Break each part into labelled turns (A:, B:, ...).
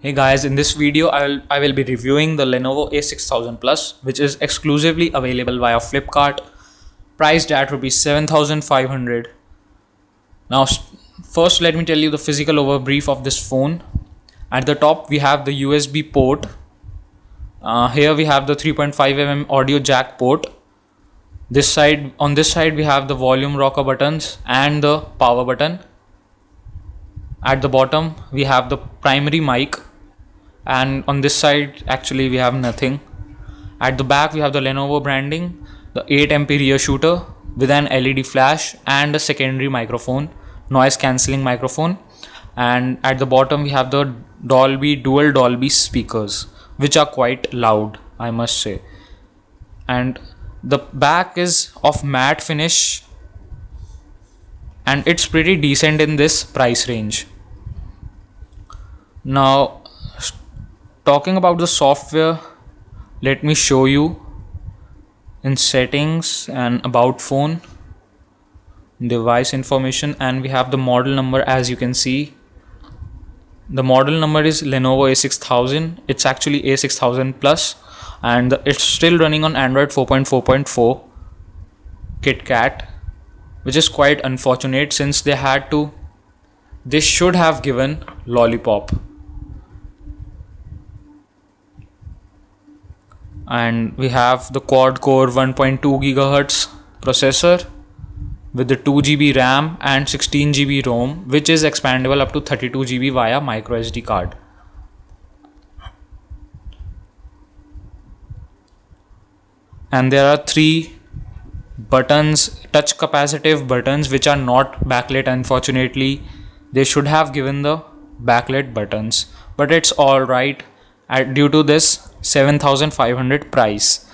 A: Hey guys, in this video I will be reviewing the Lenovo A6000 Plus, which is exclusively available via Flipkart, priced at rupees 7500. Now first let me tell you the physical overbrief of this phone. At the top we have the USB port. Here we have the 3.5 mm audio jack port. On this side we have the volume rocker buttons and the power button. At the bottom we have the primary mic, and on this side actually we have nothing. At the back we have the Lenovo branding, the 8MP rear shooter with an LED flash and a secondary microphone, noise cancelling microphone. And at the bottom we have the dual Dolby speakers, which are quite loud, I must say. And the back is of matte finish, and it's pretty decent in this price range. Now, talking about the software, let me show you in settings and about phone, device information, and we have the model number. As you can see, the model number is Lenovo A6000. It's actually A6000 Plus, and it's still running on Android 4.4.4 KitKat, which is quite unfortunate since they should have given Lollipop. And we have the quad core 1.2 GHz processor with the 2 GB RAM and 16 GB ROM, which is expandable up to 32 GB via micro SD card. And there are three buttons, touch capacitive buttons, which are not backlit. Unfortunately, they should have given the backlit buttons, but it's alright due to this 7500 price.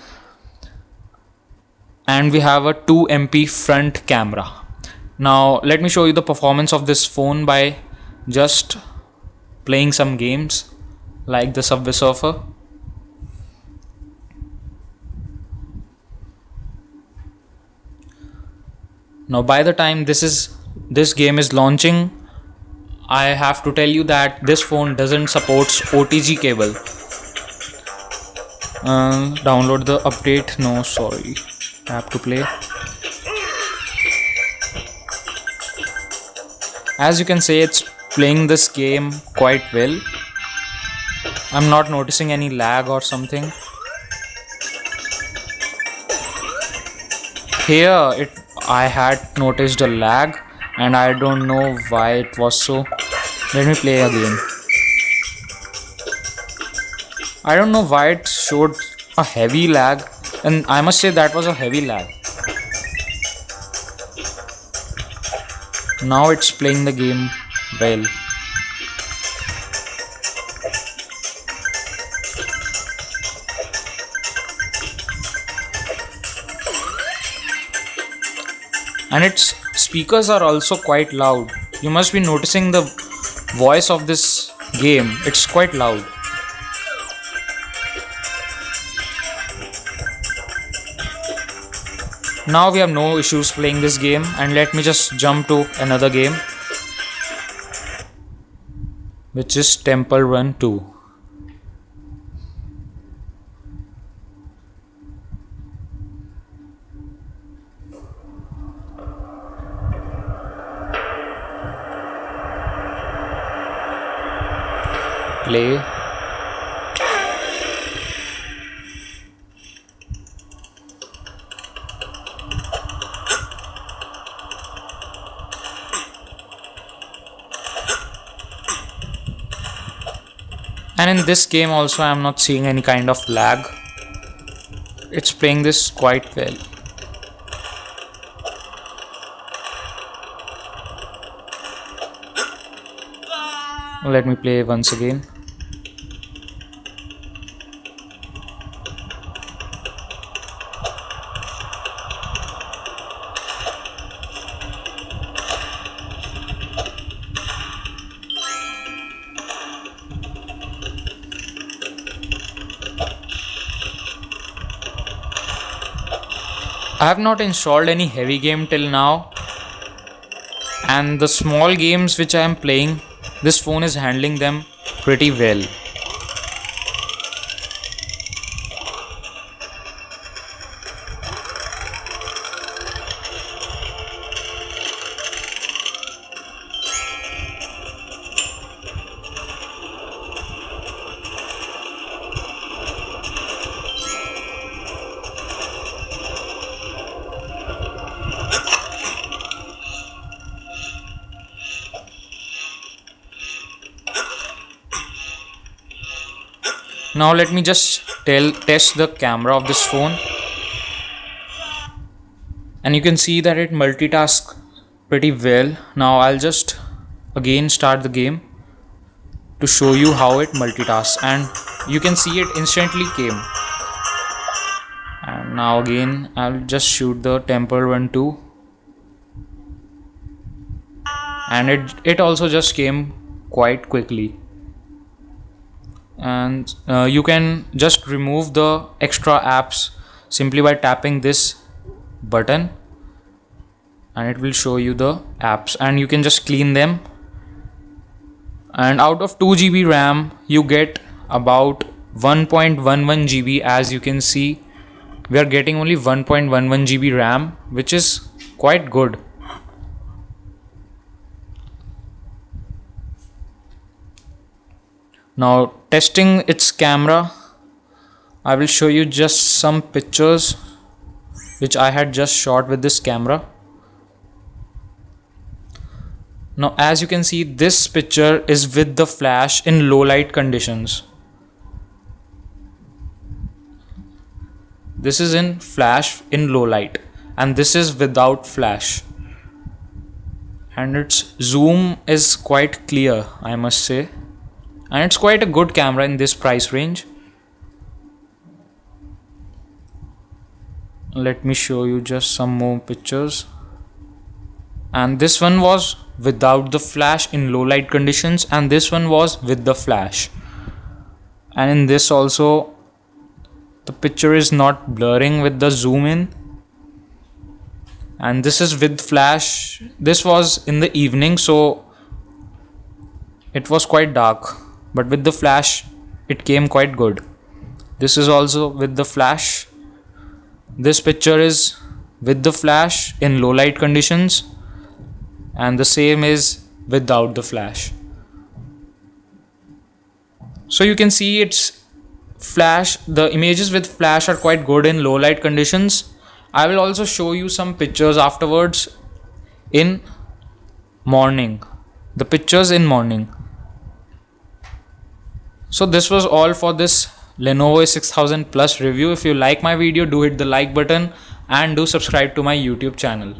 A: And we have a 2MP front camera. Now let me show you the performance of this phone by just playing some games like the Subway Surfer. Now by the time this game is launching, I have to tell you that this phone doesn't support OTG cable. Download the update. No, sorry, I have to play. As you can see, it's playing this game quite well. I'm not noticing any lag or something. Here I had noticed a lag, and I don't know why it was so. Let me play again. I don't know why it showed a heavy lag, and I must say that was a heavy lag. Now it's playing the game well. And its speakers are also quite loud. You must be noticing the voice of this game. It's quite loud. Now we have no issues playing this game, and let me just jump to another game, which is Temple Run 2. Play. And in this game also I am not seeing any kind of lag. It's playing this quite well. Let me play once again. I have not installed any heavy game till now, and the small games which I am playing, this phone is handling them pretty well. Now let me just test the camera of this phone, and you can see that it multitasks pretty well. Now I'll just again start the game to show you how it multitasks, and you can see it instantly came. And now again I'll just shoot the Temple Run 2, and it also just came quite quickly. And you can just remove the extra apps simply by tapping this button, and it will show you the apps, and you can just clean them. And out of 2 GB RAM you get about 1.11 GB. As you can see, we are getting only 1.11 GB RAM, which is quite good. Now testing its camera, I will show you just some pictures which I had just shot with this camera. Now as you can see, this picture is with the flash in low light conditions. This is in flash in low light, and this is without flash. And its zoom is quite clear, I must say. And it's quite a good camera in this price range. Let me show you just some more pictures. And this one was without the flash in low light conditions, and this one was with the flash. And in this also, the picture is not blurring with the zoom in. And this is with flash. This was in the evening, so it was quite dark, but with the flash it came quite good. This is also with the flash. This picture is with the flash in low light conditions, and the same is without the flash. So you can see it's flash, the images with flash are quite good in low light conditions. I will also show you some pictures afterwards in morning, the pictures in morning. So this was all for this Lenovo A6000 Plus review. If you like my video, do hit the like button and do subscribe to my YouTube channel.